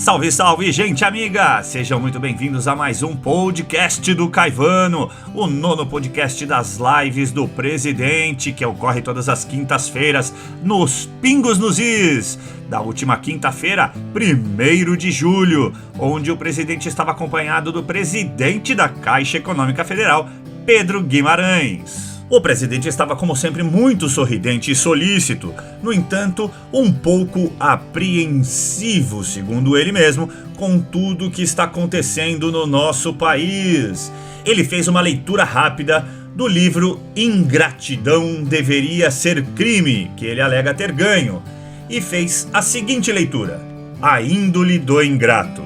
Salve, salve, gente amiga! Sejam muito bem-vindos a mais um podcast do Caivano, o nono podcast das lives do presidente, que ocorre todas as quintas-feiras nos Pingos nos Is, da última quinta-feira, 1º de julho, onde o presidente estava acompanhado do presidente da Caixa Econômica Federal, Pedro Guimarães. O presidente estava, como sempre, muito sorridente e solícito, no entanto, um pouco apreensivo, segundo ele mesmo, com tudo que está acontecendo no nosso país. Ele fez uma leitura rápida do livro Ingratidão Deveria Ser Crime, que ele alega ter ganho, e fez a seguinte leitura: A índole do ingrato.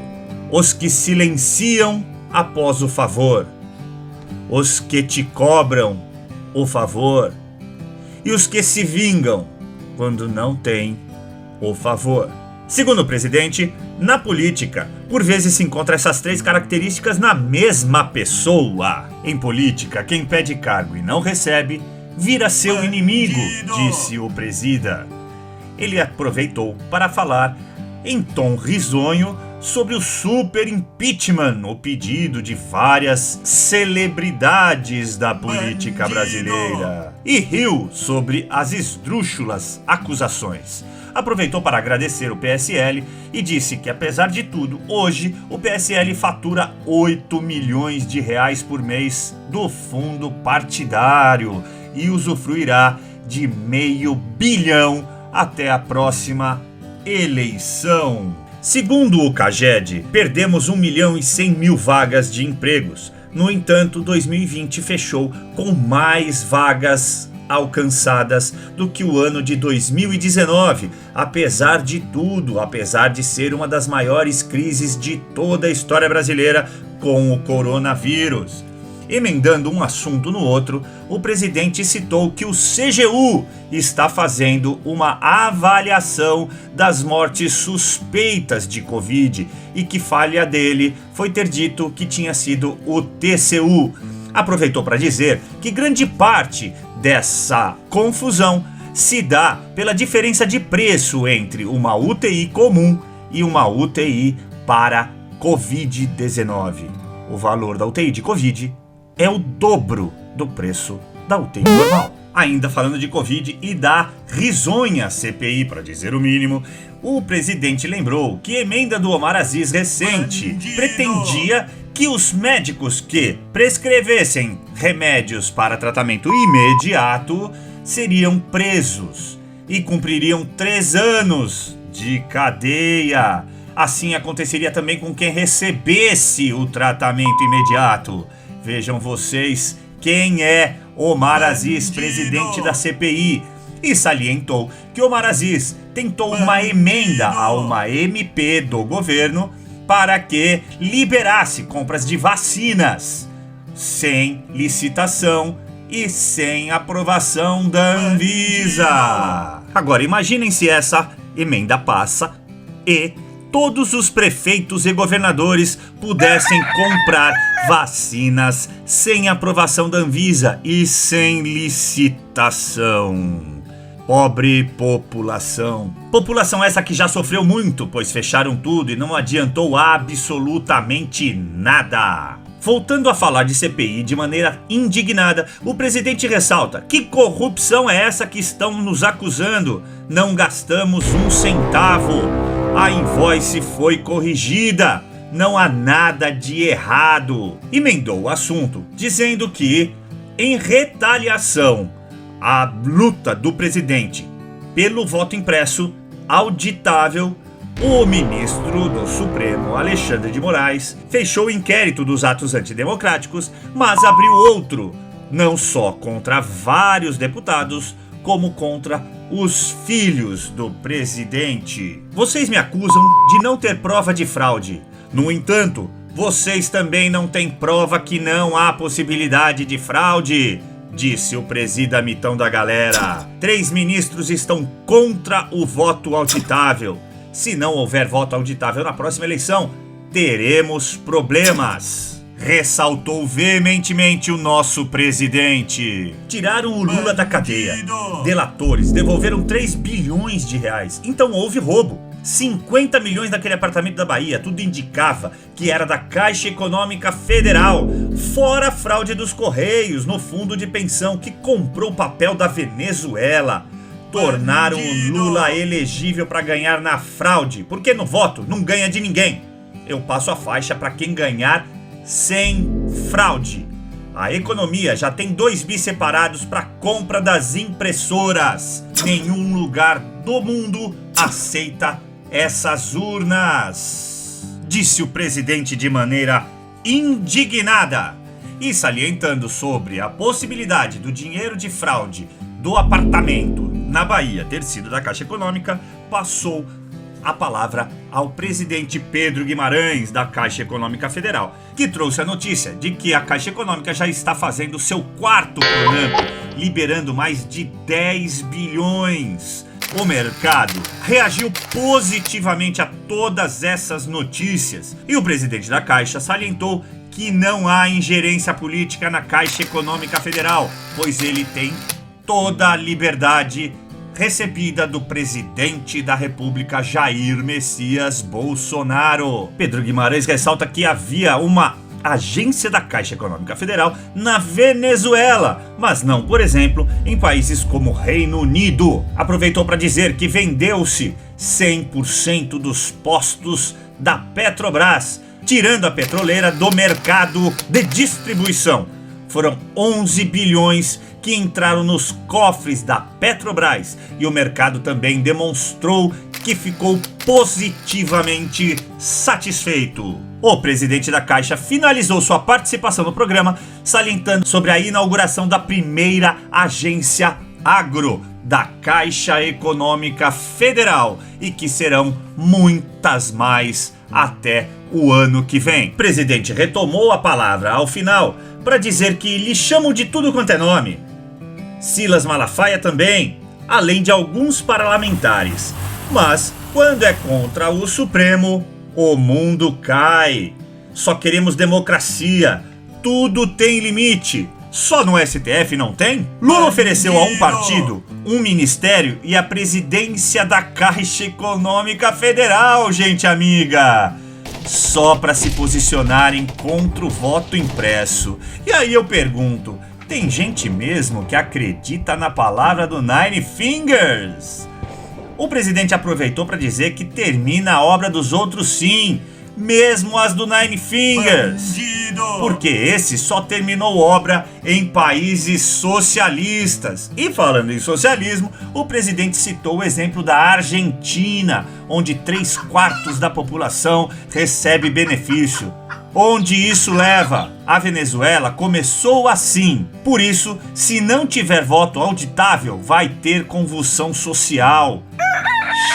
Os que silenciam após o favor, os que te cobram o favor, e os que se vingam quando não têm o favor. Segundo o presidente, na política, por vezes se encontram essas três características na mesma pessoa. Em política, quem pede cargo e não recebe, vira seu inimigo, disse o presida. Ele aproveitou para falar em tom risonho sobre o super impeachment, o pedido de várias celebridades da política brasileira, e riu sobre as esdrúxulas acusações. Aproveitou para agradecer o PSL e disse que, apesar de tudo, hoje o PSL fatura 8 milhões de reais por mês do fundo partidário e usufruirá de $500 milhão até a próxima eleição. Segundo o CAGED, perdemos 1.100.000 vagas de empregos. No entanto, 2020 fechou com mais vagas alcançadas do que o ano de 2019, apesar de tudo, apesar de ser uma das maiores crises de toda a história brasileira com o coronavírus. Emendando um assunto no outro, o presidente citou que o CGU está fazendo uma avaliação das mortes suspeitas de Covid e que falha dele foi ter dito que tinha sido o TCU. Aproveitou para dizer que grande parte dessa confusão se dá pela diferença de preço entre uma UTI comum e uma UTI para Covid-19. O valor da UTI de Covid é o dobro do preço da UTI normal. Ainda falando de Covid e da risonha CPI, para dizer o mínimo, o presidente lembrou que a emenda do Omar Aziz recente pretendia que os médicos que prescrevessem remédios para tratamento imediato seriam presos e cumpririam 3 anos de cadeia. Assim aconteceria também com quem recebesse o tratamento imediato. Vejam vocês quem é Omar Aziz, presidente da CPI, e salientou que Omar Aziz tentou uma emenda a uma MP do governo para que liberasse compras de vacinas sem licitação e sem aprovação da Anvisa. Agora imaginem se essa emenda passa e todos os prefeitos e governadores pudessem comprar vacinas sem aprovação da Anvisa e sem licitação. Pobre população. População essa que já sofreu muito, pois fecharam tudo e não adiantou absolutamente nada. Voltando a falar de CPI de maneira indignada, o presidente ressalta: que corrupção é essa que estão nos acusando? Não gastamos um centavo. A invoice foi corrigida, não há nada de errado. Emendou o assunto, dizendo que, em retaliação à luta do presidente pelo voto impresso auditável, o ministro do Supremo, Alexandre de Moraes, fechou o inquérito dos atos antidemocráticos, mas abriu outro, não só contra vários deputados, como contra os filhos do presidente. Vocês me acusam de não ter prova de fraude. No entanto, vocês também não têm prova que não há possibilidade de fraude, disse o presida mitão da galera. 3 ministros estão contra o voto auditável. Se não houver voto auditável na próxima eleição, teremos problemas, ressaltou veementemente o nosso presidente. Tiraram o Lula da cadeia. Delatores devolveram 3 bilhões de reais. Então houve roubo. 50 milhões daquele apartamento da Bahia, tudo indicava que era da Caixa Econômica Federal, fora a fraude dos Correios no fundo de pensão que comprou o papel da Venezuela. Tornaram o Lula elegível para ganhar na fraude, porque no voto não ganha de ninguém. Eu passo a faixa para quem ganhar sem fraude. A economia já tem 2 bi separados para compra das impressoras. Nenhum lugar do mundo aceita essas urnas, disse o presidente de maneira indignada. E salientando sobre a possibilidade do dinheiro de fraude do apartamento na Bahia ter sido da Caixa Econômica, passou a palavra ao presidente Pedro Guimarães, da Caixa Econômica Federal, que trouxe a notícia de que a Caixa Econômica já está fazendo seu 4º Pronamp, liberando mais de 10 bilhões. O mercado reagiu positivamente a todas essas notícias e o presidente da Caixa salientou que não há ingerência política na Caixa Econômica Federal, pois ele tem toda a liberdade recebida do presidente da República, Jair Messias Bolsonaro. Pedro Guimarães ressalta que havia uma agência da Caixa Econômica Federal na Venezuela, mas não, por exemplo, em países como Reino Unido. Aproveitou para dizer que vendeu-se 100% dos postos da Petrobras, tirando a petroleira do mercado de distribuição. Foram 11 bilhões que entraram nos cofres da Petrobras e o mercado também demonstrou que ficou positivamente satisfeito. O presidente da Caixa finalizou sua participação no programa salientando sobre a inauguração da primeira agência agro da Caixa Econômica Federal e que serão muitas mais até o ano que vem. O presidente retomou a palavra ao final para dizer que lhe chamam de tudo quanto é nome. Silas Malafaia também, além de alguns parlamentares. Mas quando é contra o Supremo, o mundo cai. Só queremos democracia. Tudo tem limite. Só no STF não tem? Lula ofereceu a um partido um ministério e a presidência da Caixa Econômica Federal, gente amiga. Só para se posicionarem contra o voto impresso. E aí eu pergunto, tem gente mesmo que acredita na palavra do Nine Fingers? O presidente aproveitou para dizer que termina a obra dos outros sim, mesmo as do Nine Fingers. Bandido! Porque esse só terminou obra em países socialistas. E falando em socialismo, o presidente citou o exemplo da Argentina, onde 3/4 da população recebe benefício. Onde isso leva? A Venezuela começou assim. Por isso, se não tiver voto auditável, vai ter convulsão social.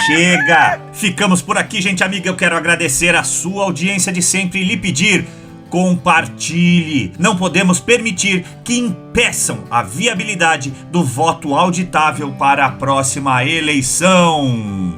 Chega! Ficamos por aqui, gente amiga. Eu quero agradecer a sua audiência de sempre e lhe pedir: compartilhe. Não podemos permitir que impeçam a viabilidade do voto auditável para a próxima eleição.